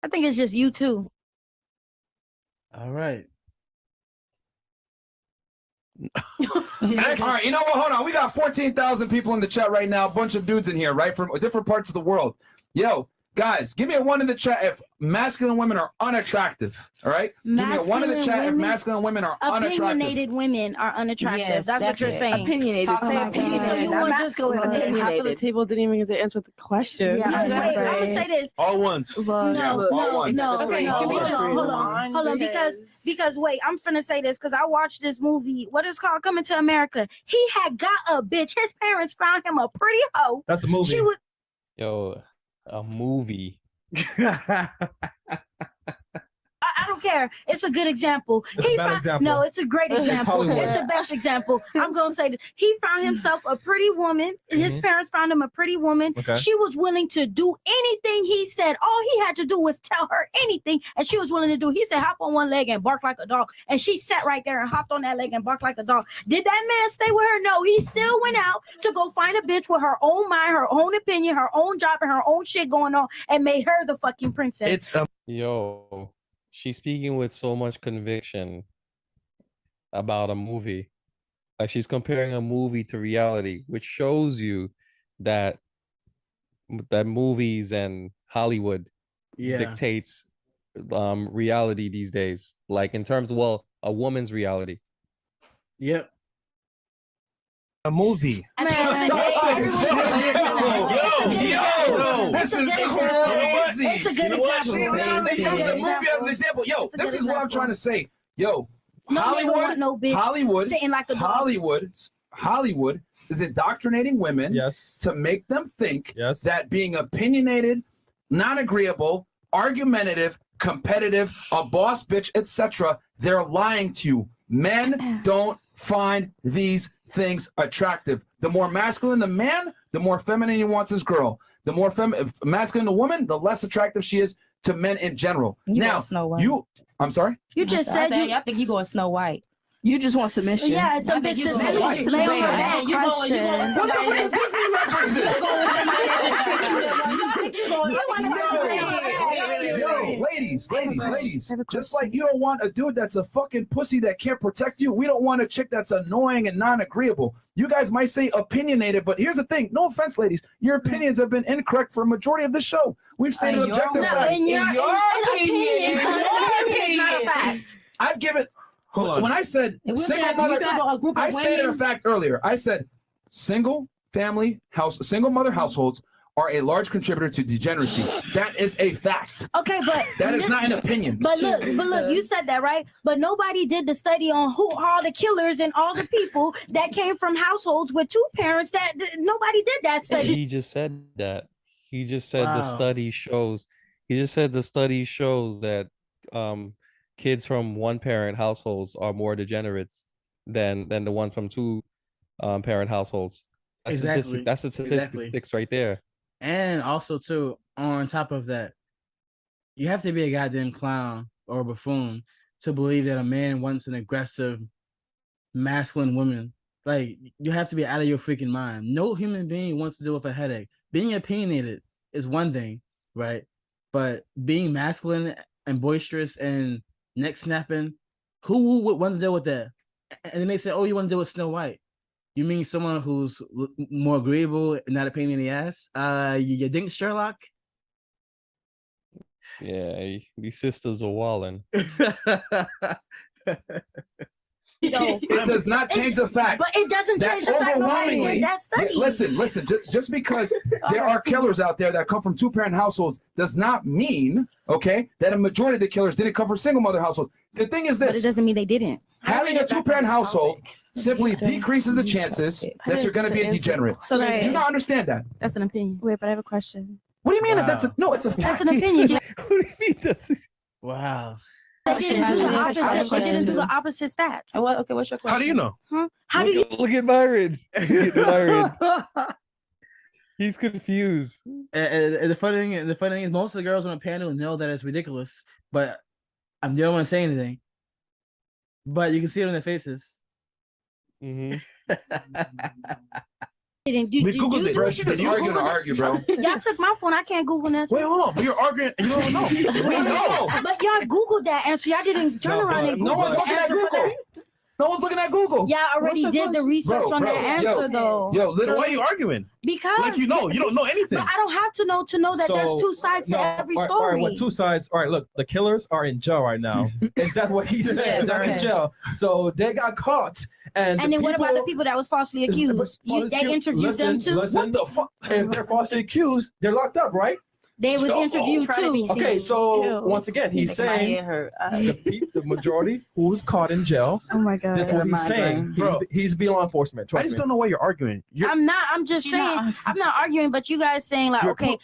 I think it's just you too. All right. All right, you know what? Hold on. We got 14,000 people in the chat right now. A bunch of dudes in here, right, from different parts of the world. Yo, guys, give me a 1 in the chat if masculine women are unattractive. All right? Give me a 1 in the chat if masculine women are unattractive. Opinionated women are unattractive. Yes, that's what you're saying. Opinionated. Say opinionated. So you Not want just masculine, opinionated. Half of the table didn't even get to answer the question. Yeah, wait, I'm gonna say this. All ones. No, Okay, hold on, because wait, I'm finna say this because I watched this movie. What is it called? Coming to America. He had got a bitch. His parents found him a pretty hoe. That's a movie. She would. Yo, a movie. I don't care. It's a good example. It's a bad example. No, it's a great example. Hollywood. It's the best example. I'm gonna say this. He found himself a pretty woman. His parents found him a pretty woman. Okay. She was willing to do anything he said. All he had to do was tell her anything, and she was willing to do. He said, "Hop on one leg and bark like a dog," and she sat right there and hopped on that leg and barked like a dog. Did that man stay with her? No, he still went out to go find a bitch with her own mind, her own opinion, her own job, and her own shit going on, and made her the fucking princess. It's Yo, she's speaking with so much conviction about a movie. Like she's comparing a movie to reality, which shows you that movies and Hollywood dictates reality these days. Like in terms of, well, a woman's reality. Yep. A movie. Yo, this is crazy. It's a good example. She literally used the movie as an example. Yo, this is what I'm trying to say. Yo, No nigga want no bitch sitting like a dog. Hollywood is indoctrinating women to make them think that being opinionated, non-agreeable, argumentative, competitive, a boss bitch, etc., they're lying to you. Men don't find these things attractive. The more masculine the man, the more feminine he wants his girl. The more masculine the woman, the less attractive she is to men in general. Now, I'm sorry? You just said I think you going Snow White. You just want submission. Yeah, some bitches lay on her back. What's up with the Disney references? Yo, ladies, just like you don't want a dude that's a fucking pussy that can't protect you, we don't want a chick that's annoying and non-agreeable. You guys might say opinionated, but here's the thing. No offense, ladies. Your opinions have been incorrect for a majority of the show. We've stated objective facts. Your opinion is not a fact. I've given... Hold on. When I said single mother, I stated a fact earlier. I said single mother households are a large contributor to degeneracy. That is a fact. Okay, but that is not an opinion. But look, you said that, right? But nobody did the study on who are the killers and all the people that came from households with two parents. Nobody did that study. He just said that. He just said the study shows. He just said the study shows that kids from one parent households are more degenerates than the ones from two parent households. That's statistics right there. And also too, on top of that, you have to be a goddamn clown or a buffoon to believe that a man wants an aggressive, masculine woman. Like, you have to be out of your freaking mind. No human being wants to deal with a headache. Being opinionated is one thing, right? But being masculine and boisterous and neck snapping, who would want to deal with that? And then they say, "Oh, you want to deal with Snow White? You mean someone who's more agreeable and not a pain in the ass? You think Sherlock?" Yeah, these sisters are walling. It does not change the fact. But it doesn't change the fact. Overwhelmingly, listen. Just because there are killers out there that come from two-parent households does not mean, okay, that a majority of the killers didn't come from single mother households. The thing is this: but it doesn't mean they didn't. Having a two-parent household simply decreases the chances that you're going to be a degenerate. So do you not understand that? That's an opinion. Wait, but I have a question. What do you mean it's a fact? That's an opinion. What do you mean that's? Wow. They didn't do the opposite stats. Okay, what's your question? How do you know? Look at Byron. He's confused. And the funny thing is, most of the girls on the panel know that it's ridiculous, but I don't want to say anything. But you can see it on their faces. Mm-hmm. Didn't We do Googled it. Bro, you she just you arguing to Googled it? argue, bro. Y'all took my phone. I can't Google that. Wait, hold on. But you're arguing. You don't know. We know. But y'all Googled that answer. Y'all didn't turn No, around and No Google one's the looking at answer for Google. that. No one's looking at Google. Y'all already did the research on that answer, though. Yo, So little why are you arguing? Because Like you don't know anything. But I don't have to know that there's two sides to every story. All right, what two sides? All right, look, the killers are in jail right now. Is that what he said? Yes, They're in okay. jail. So they got caught. And And then what about the people that was falsely accused? They interviewed them too. Listen, What the fuck? if they're falsely accused, they're locked up, right? They was interviewed Try to be too. seen. Okay, so Ew. once again, he's Making my saying head hurt. the majority who's caught in jail. Oh my god. That's what he's saying. Bro. He's be law enforcement. I Trust just me. don't know why you're arguing. I'm not. I'm just She saying. not- I'm not arguing, but you guys saying like, You're okay,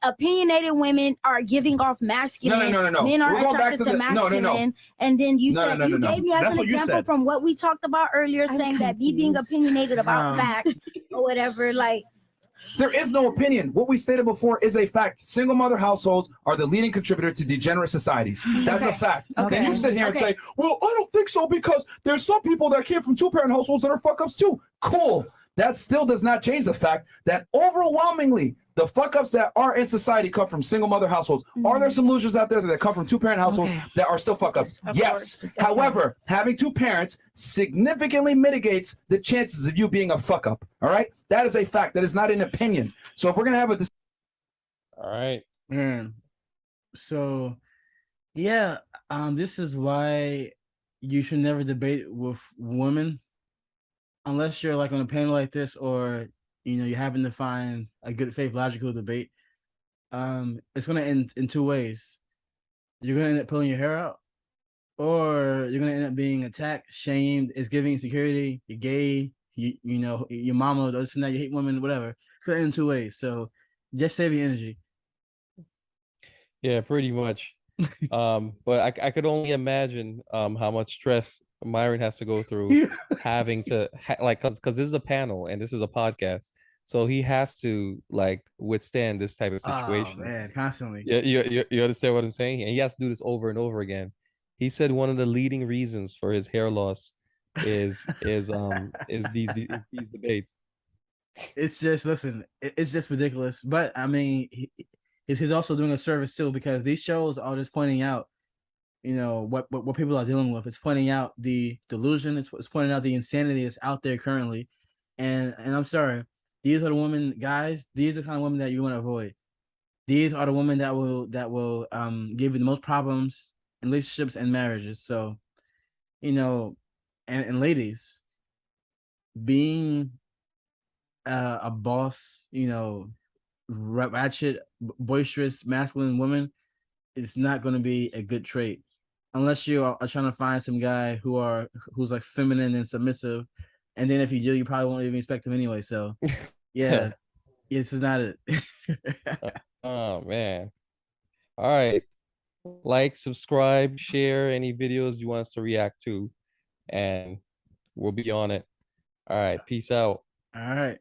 opinionated women are giving off masculine. No. Men are We're going back attracted to to the no. masculine. And then you No, said no, you no. gave me as That's an what you example said. from what we talked about earlier, I'm saying that me being confused. opinionated about facts or whatever, like. There is no opinion. What we stated before is a fact. Single mother households are the leading contributor to degenerate societies. That's a fact. Okay. Then you sit here and Okay. say, well, I don't think so because there's some people that came from two-parent households that are fuck-ups too. Cool. That still does not change the fact that overwhelmingly the fuck-ups that are in society come from single mother households. Are there some losers out there that come from two-parent households that are still fuck-ups? Of Yes. course. Definitely. However, having two parents significantly mitigates the chances of you being a fuck-up. All right? That is a fact. That is not an opinion. So if we're going to have a All right. Man. So yeah, this is why you should never debate with women unless you're like on a panel like this, or you happen to find a good faith logical debate. It's gonna end in two ways. You're gonna end up pulling your hair out, or you're gonna end up being attacked, shamed, it's giving insecurity, you're gay, your mama, this and that, you hate women, whatever. It's gonna end in two ways. So just save your energy. Yeah, pretty much. But I could only imagine how much stress Myron has to go through having to because this is a panel and this is a podcast, so he has to like withstand this type of situation. Oh man, constantly. Yeah, you understand what I'm saying? And he has to do this over and over again. He said one of the leading reasons for his hair loss is these debates. It's just it's just ridiculous. But I mean, he's also doing a service too, because these shows are just pointing out, what people are dealing with. It's pointing out the delusion. It's pointing out the insanity that's out there currently. And I'm sorry, these are the women, guys. These are the kind of women that you want to avoid. These are the women that will give you the most problems in relationships and marriages. So, and ladies, being a boss, ratchet, boisterous, masculine woman, it's not going to be a good trait unless you are trying to find some guy who's like feminine and submissive, and then if you do, you probably won't even expect him anyway. So yeah, this is not it. Oh man. All right. Like, subscribe, share any videos you want us to react to, and we'll be on it. All right, peace out. All right.